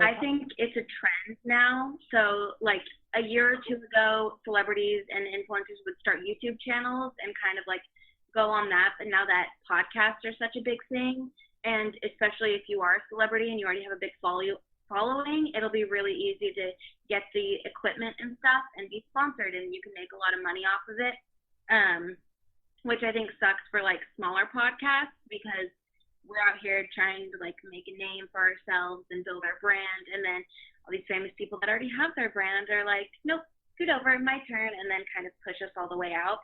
I think it's a trend now. So like a year or two ago, celebrities and influencers would start YouTube channels and kind of go on that. But now that podcasts are such a big thing, and especially if you are a celebrity and you already have a big following, it'll be really easy to get the equipment and stuff and be sponsored, and you can make a lot of money off of it, which I think sucks for smaller podcasts, because we're out here trying to make a name for ourselves and build our brand, and then all these famous people that already have their brand are like, nope, scoot over, my turn, and then kind of push us all the way out.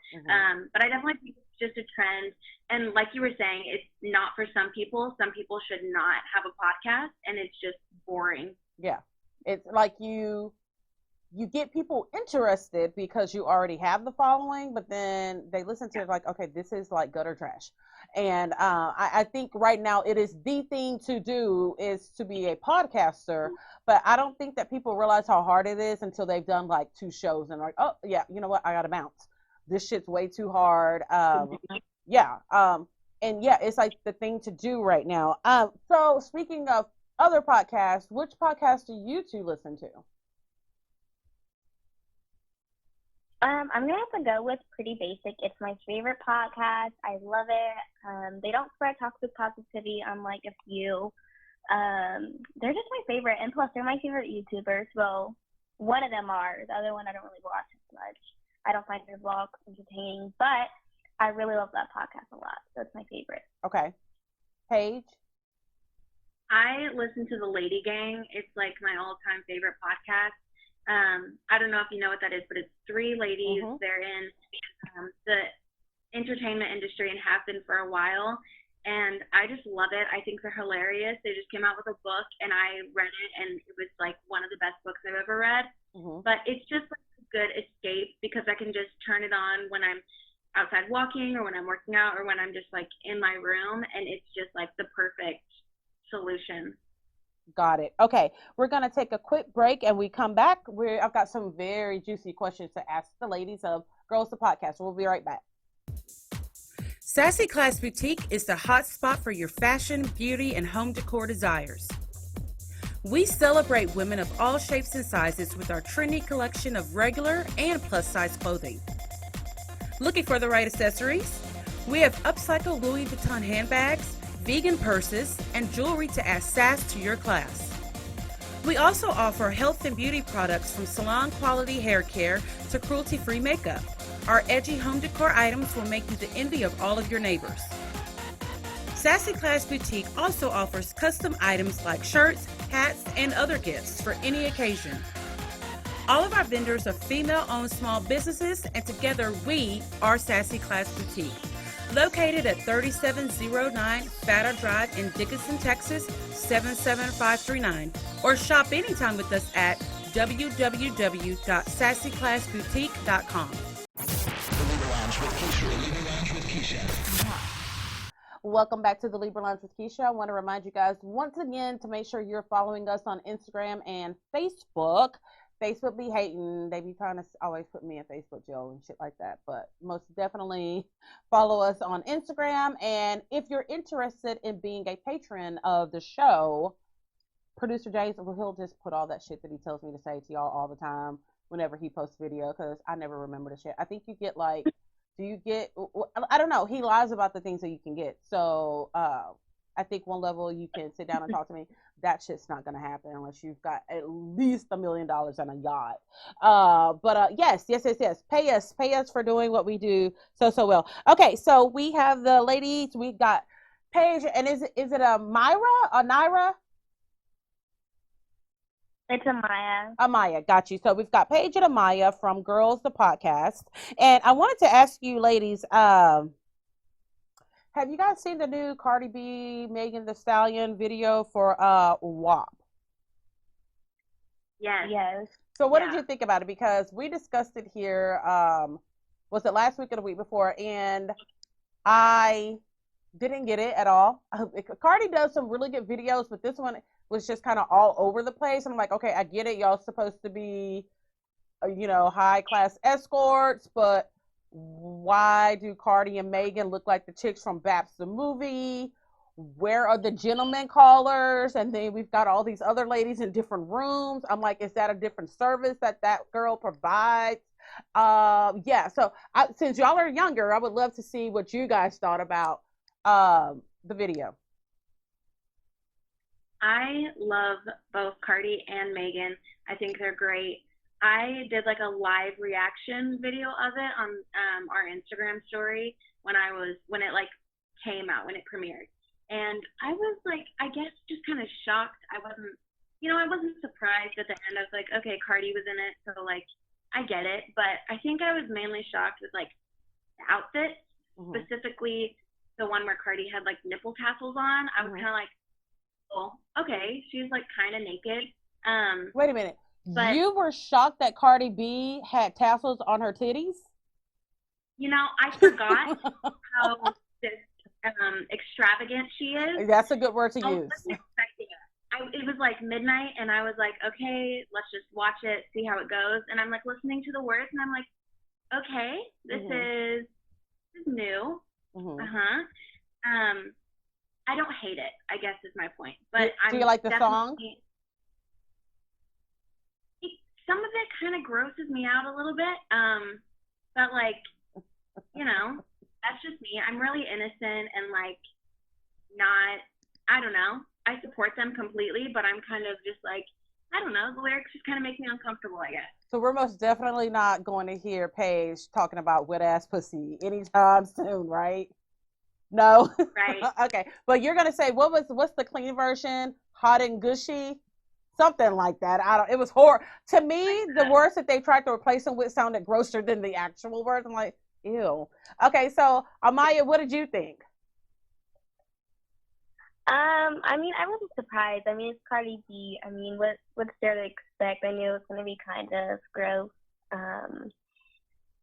But I definitely think it's just a trend, and like you were saying, it's not for some people. Some people should not have a podcast, and it's just boring. Yeah, it's like you get people interested because you already have the following, but then they listen to it like, okay, this is like gutter trash. And I think right now it is the thing to do is to be a podcaster, but I don't think that people realize how hard it is until they've done 2 shows and oh yeah, you know what, I gotta bounce. This shit's way too hard. And yeah, it's the thing to do right now. So speaking of other podcasts, which podcast do you 2 listen to? I'm gonna have to go with Pretty Basic. It's my favorite podcast. I love it. They don't spread toxic positivity unlike a few. They're just my favorite, and plus they're my favorite YouTubers. Well, one of them are. The other one I don't really watch as much. I don't find their vlogs entertaining, but I really love that podcast a lot. So it's my favorite. Okay. Paige? I listen to The Lady Gang. It's my all-time favorite podcast. I don't know if you know what that is, but it's 3 ladies. They're in the entertainment industry and have been for a while, and I just love it. I think they're hilarious. They just came out with a book, and I read it, and it was one of the best books I've ever read. But it's just a good escape, because I can just turn it on when I'm outside walking, or when I'm working out, or when I'm just in my room, and it's just the perfect solution. Got it. Okay, we're going to take a quick break, and we come back. I've got some very juicy questions to ask the ladies of Girls the Podcast. We'll be right back. Sassy Class Boutique is the hot spot for your fashion, beauty, and home decor desires. We celebrate women of all shapes and sizes with our trendy collection of regular and plus-size clothing. Looking for the right accessories? We have upcycled Louis Vuitton handbags, vegan purses, and jewelry to add sass to your class. We also offer health and beauty products from salon-quality hair care to cruelty-free makeup. Our edgy home decor items will make you the envy of all of your neighbors. Sassy Class Boutique also offers custom items like shirts, hats, and other gifts for any occasion. All of our vendors are female-owned small businesses, and together we are Sassy Class Boutique. Located at 3709 Fatter Drive in Dickinson, Texas, 77539. Or shop anytime with us at www.sassyclassboutique.com. The Libra Lounge with Keisha. The Libra Lounge with Keisha. Welcome back to the Libra Lounge with Keisha. I want to remind you guys once again to make sure you're following us on Instagram and Facebook. Facebook be hating. They be trying to always put me in Facebook jail and shit like that. But most definitely follow us on Instagram. And if you're interested in being a patron of the show, Producer James, he'll just put all that shit that he tells me to say to y'all all the time whenever he posts video, because I never remember the shit. I think you get like, do you get, I don't know. He lies about the things that you can get. So I think one level you can sit down and talk to me. That shit's not going to happen unless you've got at least $1 million on a yacht. But yes. Pay us for doing what we do so well. Okay, so we have the ladies. We've got Paige, and is it a Myra or Naira? It's Amaya. Amaya, got you. So we've got Paige and Amaya from Girls the Podcast, and I wanted to ask you, ladies, have you guys seen the new Cardi B, Megan Thee Stallion video for WAP? Yes. So what did you think about it? Because we discussed it here, was it last week or the week before? And I didn't get it at all. Cardi does some really good videos, but this one was just kind of all over the place. And I'm like, okay, I get it. Y'all supposed to be, high class escorts, but why do Cardi and Megan look like the chicks from Baps the movie? Where are the gentlemen callers? And then we've got all these other ladies in different rooms. I'm like, is that a different service that girl provides? So since y'all are younger, I would love to see what you guys thought about the video. I love both Cardi and Megan. I think they're great. I did like a live reaction video of it on our Instagram story when it like came out, when it premiered. And I was like, I guess just kind of shocked. I wasn't surprised at the end. I was like, okay, Cardi was in it, so like I get it. But I think I was mainly shocked with like the outfit, specifically the one where Cardi had like nipple tassels on. I was kind of like, oh, okay, she's like kind of naked. Wait a minute. But you were shocked that Cardi B had tassels on her titties? I forgot how extravagant she is. That's a good word to I use. wasn't expecting it. It was like midnight, and I was like, okay, let's just watch it, see how it goes. And I'm like listening to the words, and I'm like, okay, this is new. I don't hate it, I guess is my point. But do you like the song? Some of it kind of grosses me out a little bit. But like, that's just me. I'm really innocent and like I don't know. I support them completely, but I'm kind of just like, I don't know. The lyrics just kind of make me uncomfortable, I guess. So we're most definitely not going to hear Paige talking about wet ass pussy anytime soon, right? No. Right. Okay. But you're gonna say what's the clean version? Hot and gushy? Something like that. It was horrible. To me, the words that they tried to replace them with sounded grosser than the actual words. I'm like, ew. Okay, so Amaya, what did you think? I wasn't surprised. It's Cardi B. What's there to expect? I knew it was going to be kind of gross.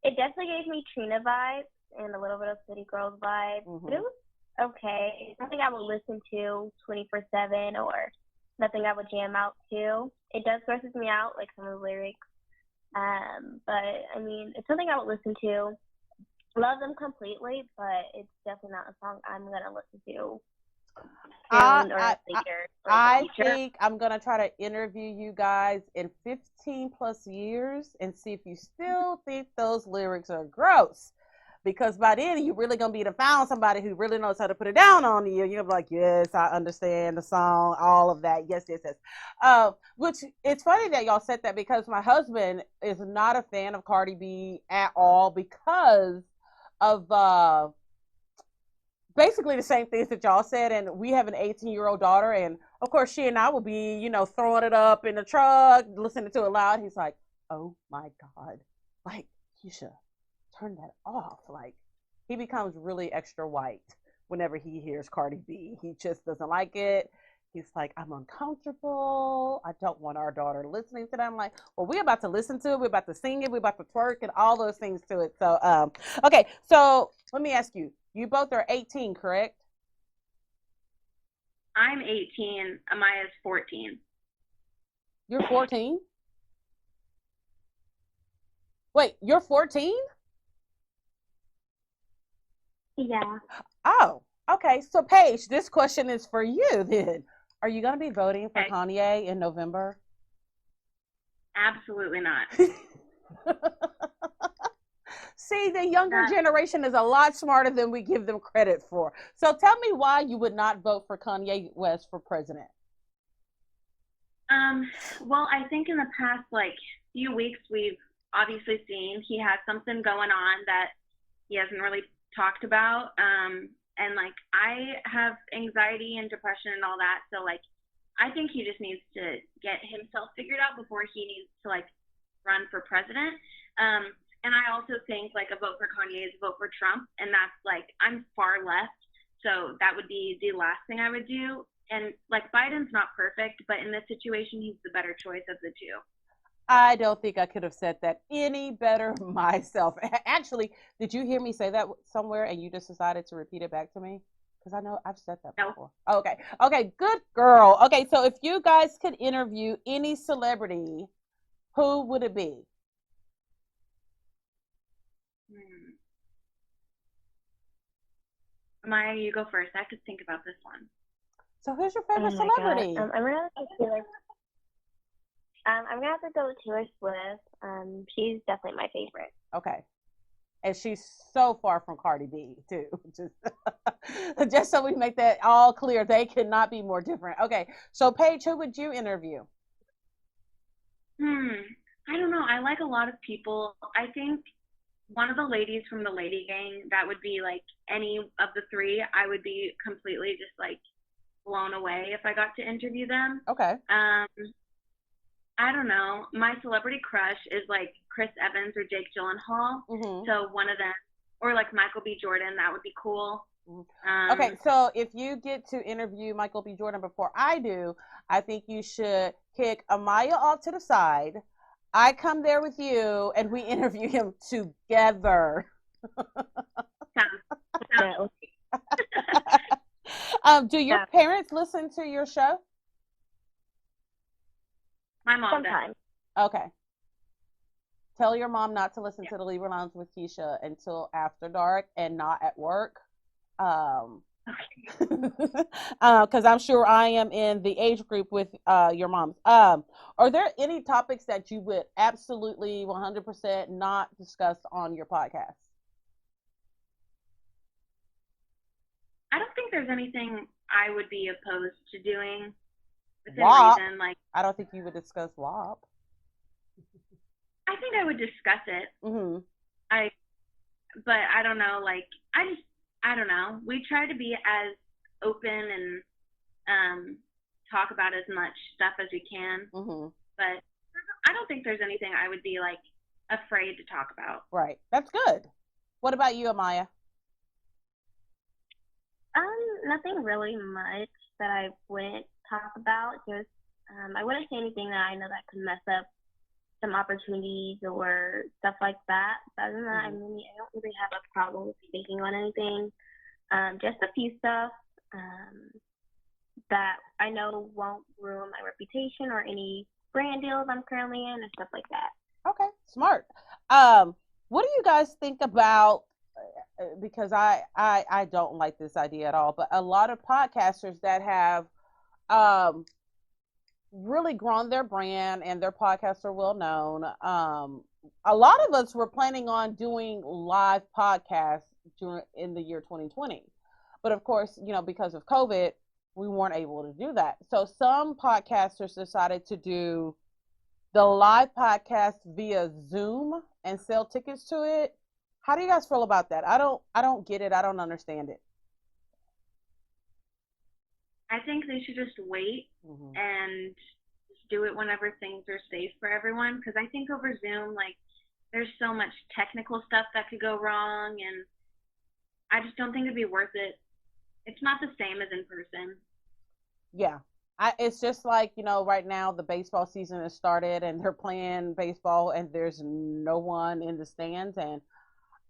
It definitely gave me Trina vibes and a little bit of City Girls vibes. But it was okay. It's nothing I would listen to 24/7 or nothing I would jam out to. It does grosses me out, like some of the lyrics. But it's something I would listen to. Love them completely, but it's definitely not a song I'm gonna listen to I soon or I I, later or in I the future. think I'm gonna try to interview you guys in 15 plus years and see if you still think those lyrics are gross. Because by then you really gonna be to found somebody who really knows how to put it down on you. You're gonna be like, yes, I understand the song, all of that. Yes, yes, yes. Which it's funny that y'all said that because my husband is not a fan of Cardi B at all because of basically the same things that y'all said. And we have an 18-year-old daughter, and of course she and I will be, throwing it up in the truck, listening to it loud. He's like, oh my god, like, Keisha, turn that off. Like, he becomes really extra white whenever he hears Cardi B. He just doesn't like it. He's like, I'm uncomfortable. I don't want our daughter listening to that. I'm like, well, we're about to listen to it. We're about to sing it. We're about to twerk and all those things to it. So, okay. So let me ask you, you both are 18, correct? I'm 18. Amaya's 14. You're 14? Wait, you're 14? Yeah. Oh, okay. So, Paige, this question is for you then. Are you going to be voting for Okay. Kanye in November? Absolutely not. See, the younger generation is a lot smarter than we give them credit for. So tell me why you would not vote for Kanye West for president. Well, I think in the past few weeks we've obviously seen he has something going on that he hasn't really talked about. And I have anxiety and depression and all that, so I think he just needs to get himself figured out before he needs to run for president. And I also think a vote for Kanye is a vote for Trump, and that's I'm far left, so that would be the last thing I would do. And Biden's not perfect, but in this situation, he's the better choice of the two. I don't think I could have said that any better myself. Actually, did you hear me say that somewhere and you just decided to repeat it back to me? Because I know I've said that before. No. Okay. Okay, good girl. Okay, so if you guys could interview any celebrity, who would it be? Maya, you go first. I could think about this one. So who's your favorite celebrity? I'm gonna have to Taylor. I'm gonna have to go with Taylor Swift. She's definitely my favorite. Okay. And she's so far from Cardi B too. Just so we make that all clear, they cannot be more different. Okay. So Paige, who would you interview? I don't know. I like a lot of people. I think one of the ladies from the Lady Gang, that would be any of the three, I would be completely just blown away if I got to interview them. Okay. I don't know. My celebrity crush is Chris Evans or Jake Gyllenhaal. Mm-hmm. So one of them, or Michael B. Jordan, that would be cool. Okay, so if you get to interview Michael B. Jordan before I do, I think you should kick Amaya off to the side. I come there with you, and we interview him together. Do your parents listen to your show? My mom Sometimes. does. Okay. Tell your mom not to listen to the Libra Lounge with Keisha until after dark and not at work. Because I'm sure I am in the age group with your moms. Are there any topics that you would absolutely 100% not discuss on your podcast? I don't think there's anything I would be opposed to doing within WAP. reason. I don't think you would discuss WAP. I think I would discuss it. Mm-hmm. But I don't know. I don't know. We try to be as open and talk about as much stuff as we can. Mm-hmm. But I don't think there's anything I would be afraid to talk about. Right. That's good. What about you, Amaya? Nothing really much that I wouldn't talk about. Just I wouldn't say anything that I know that could mess up some opportunities or stuff like that. But other than that, I don't really have a problem with speaking on anything. Just a few stuff that I know won't ruin my reputation or any brand deals I'm currently in and stuff like that. Okay, smart. What do you guys think about because I don't like this idea at all. But a lot of podcasters that have um, really grown their brand and their podcasts are well known. A lot of us were planning on doing live podcasts in the year 2020, but of course, because of COVID, we weren't able to do that. So some podcasters decided to do the live podcast via Zoom and sell tickets to it. How do you guys feel about that? I don't get it. I don't understand it. I think they should just wait and just do it whenever things are safe for everyone. Because I think over Zoom, like, there's so much technical stuff that could go wrong, and I just don't think it'd be worth it. It's not the same as in person. Yeah. It's just like, right now the baseball season has started and they're playing baseball and there's no one in the stands. And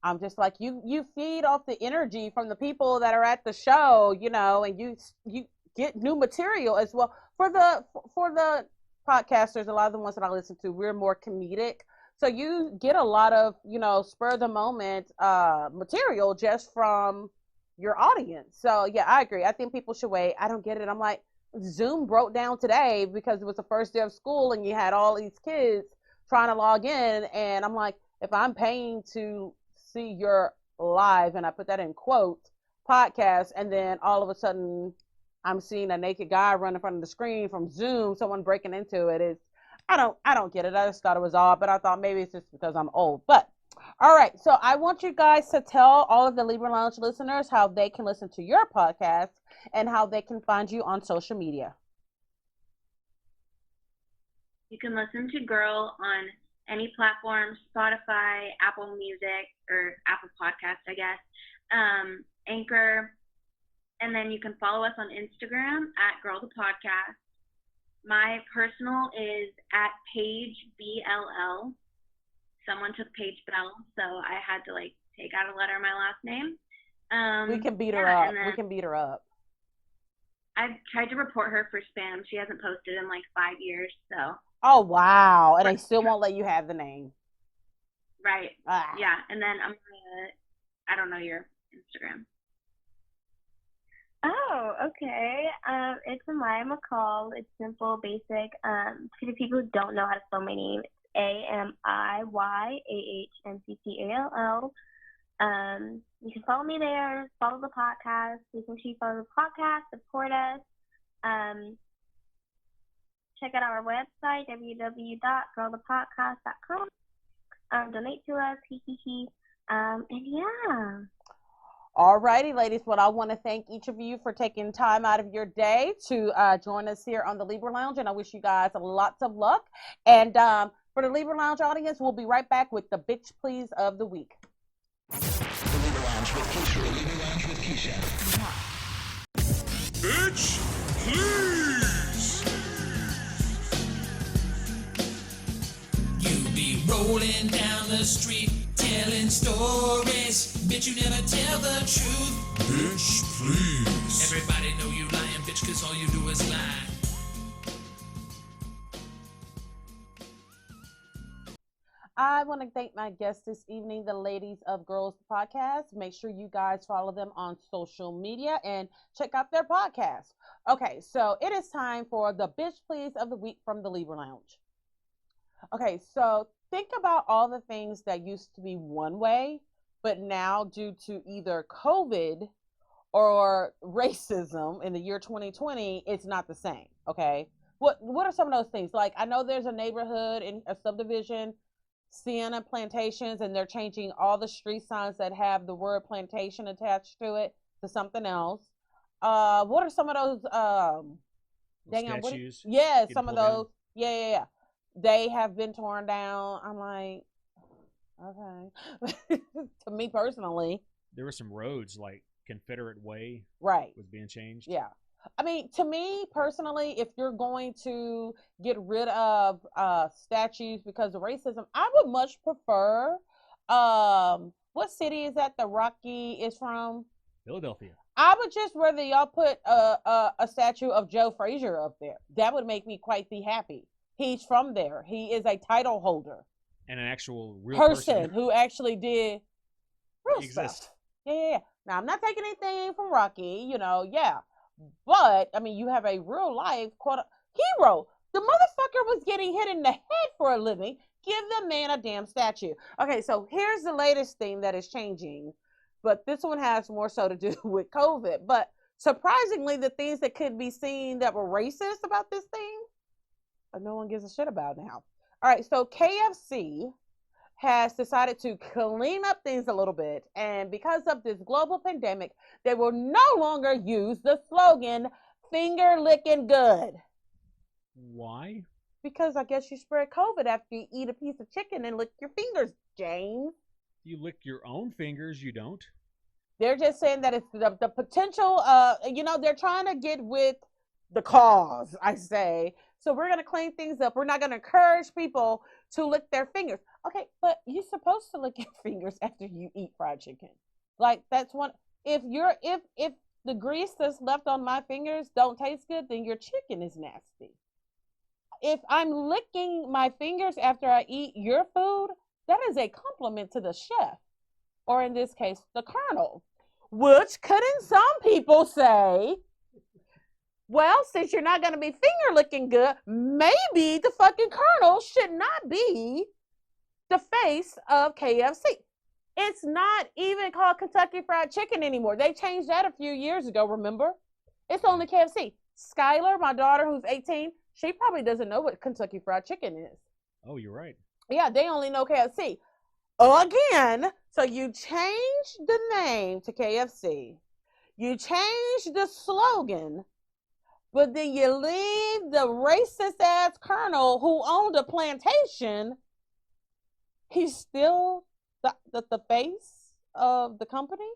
I'm just like, you feed off the energy from the people that are at the show, and you get new material as well. For the podcasters, a lot of the ones that I listen to, we're more comedic. So you get a lot of, spur of the moment material just from your audience. So yeah, I agree. I think people should wait. I don't get it. I'm like, Zoom broke down today because it was the first day of school and you had all these kids trying to log in. And I'm like, if I'm paying to see your live, and I put that in quotes, podcast, and then all of a sudden I'm seeing a naked guy run in front of the screen from Zoom, someone breaking into it. I don't get it. I just thought it was odd, but I thought maybe it's just because I'm old. But all right, so I want you guys to tell all of the Libra Lounge listeners how they can listen to your podcast and how they can find you on social media. You can listen to Girl on any platform, Spotify, Apple Music, or Apple Podcasts, I guess, Anchor, and then you can follow us on Instagram at Girl the Podcast. My personal is at Paige BLL. Someone took Paige Bell, so I had to take out a letter of my last name. We can beat her up. We can beat her up. I've tried to report her for spam. She hasn't posted in 5 years, so. Oh wow! And they still won't let you have the name. Right. Yeah, and then I don't know your Instagram. Oh, okay. It's Amaya McCall. It's simple, basic. To the people who don't know how to spell my name, it's AMIYAHMCCALL. You can follow me there. Follow the podcast. Make sure you follow the podcast. Support us. Check out our website, www.girlthepodcast.com. Donate to us. And yeah. All righty, ladies. Well, I want to thank each of you for taking time out of your day to join us here on the Libra Lounge, and I wish you guys lots of luck. And for the Libra Lounge audience, we'll be right back with the Bitch Please of the Week. The Libra Lounge with Keisha. The Libra Lounge with Keisha. Bitch, please. You be rolling down the street, telling stories. Bitch, you never tell the truth. Bitch, please. Everybody know you lying, bitch, cause all you do is lie. I want to thank my guests this evening, the ladies of Girls Podcast. Make sure you guys follow them on social media and check out their podcast. Okay, so it is time for the Bitch Please of the Week from the Libra Lounge. Okay, so think about all the things that used to be one way, but now due to either COVID or racism in the year 2020, it's not the same, okay? What are some of those things? Like, I know there's a neighborhood in a subdivision, Sienna Plantations, and they're changing all the street signs that have the word plantation attached to it to something else. What are some of those statues? Some of those. Down. Yeah. They have been torn down. I'm like, okay. To me personally, there were some roads like Confederate Way, right, was being changed. Yeah. I mean, to me personally, if you're going to get rid of statues because of racism, I would much prefer, what city is that the Rocky is from? Philadelphia. I would just rather y'all put a statue of Joe Frazier up there. That would make me quite be happy. He's from there. He is a title holder. And an actual real person who actually did real stuff. Yeah. Now I'm not taking anything from Rocky, yeah. But I mean, you have a real life hero. The motherfucker was getting hit in the head for a living. Give the man a damn statue. Okay, so here's the latest thing that is changing, but this one has more so to do with COVID. But surprisingly, the things that could be seen that were racist about this thing, no one gives a shit about now. All right, so KFC has decided to clean up things a little bit. And because of this global pandemic, they will no longer use the slogan, finger licking good. Why? Because I guess you spread COVID after you eat a piece of chicken and lick your fingers, James. You lick your own fingers, you don't. They're just saying that it's the potential, they're trying to get with the cause, I say. So we're going to clean things up. We're not going to encourage people to lick their fingers. Okay, but you're supposed to lick your fingers after you eat fried chicken. Like, that's one. If the grease that's left on my fingers don't taste good, then your chicken is nasty. If I'm licking my fingers after I eat your food, that is a compliment to the chef, or in this case, the colonel. Which couldn't some people say, well, since you're not going to be finger licking good, maybe the fucking colonel should not be the face of KFC. It's not even called Kentucky Fried Chicken anymore. They changed that a few years ago, remember? It's only KFC. Skylar, my daughter who's 18, she probably doesn't know what Kentucky Fried Chicken is. Oh, you're right. Yeah, they only know KFC. Again, so you change the name to KFC. You change the slogan, but then you leave the racist ass colonel who owned a plantation. He's still the face of the company?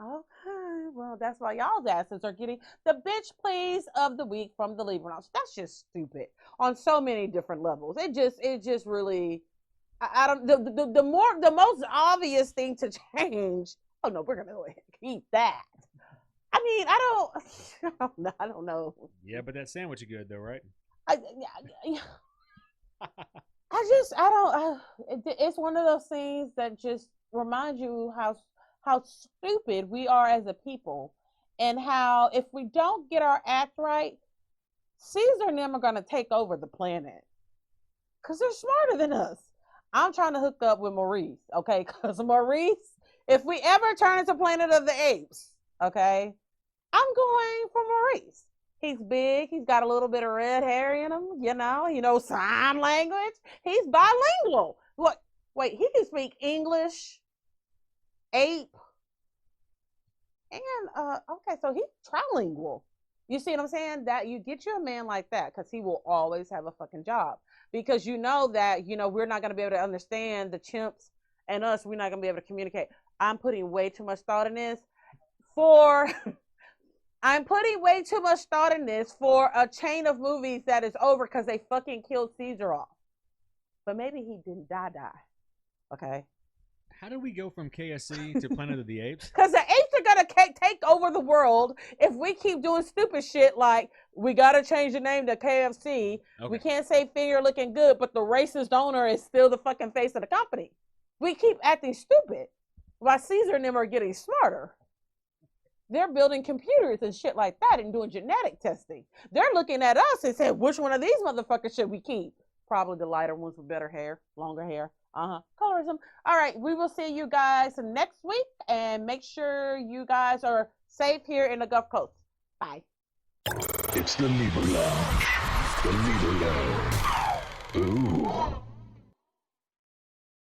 Okay, well, that's why y'all's asses are getting the bitch please of the week from the Libra. That's just stupid on so many different levels. It just really, I don't, the most obvious thing to change. Oh no, we're gonna go ahead and keep that. I mean, I don't know. Yeah, but that sandwich is good though, right? It's one of those things that just reminds you how stupid we are as a people, and how if we don't get our act right, Caesar and them are going to take over the planet because they're smarter than us. I'm trying to hook up with Maurice, okay? Because Maurice, if we ever turn into Planet of the Apes, okay, I'm going for Maurice. He's big. He's got a little bit of red hair in him, He knows sign language. He's bilingual. What? Wait, he can speak English, ape, and okay, so he's trilingual. You see what I'm saying? That you get you a man like that, because he will always have a fucking job. Because you know that, we're not going to be able to understand the chimps and us. We're not going to be able to communicate. I'm putting way too much thought in this for a chain of movies that is over because they fucking killed Caesar off. But maybe he didn't die. Okay. How do we go from KSC to Planet of the Apes? Because the apes are going to take over the world if we keep doing stupid shit like we got to change the name to KFC. Okay. We can't say finger looking good, but the racist owner is still the fucking face of the company. We keep acting stupid while Caesar and them are getting smarter. They're building computers and shit like that and doing genetic testing. They're looking at us and saying, which one of these motherfuckers should we keep? Probably the lighter ones with better hair, longer hair. Colorism. All right, we will see you guys next week, and make sure you guys are safe here in the Gulf Coast. Bye. It's the Libra Lounge. The Libra Lounge. Ooh.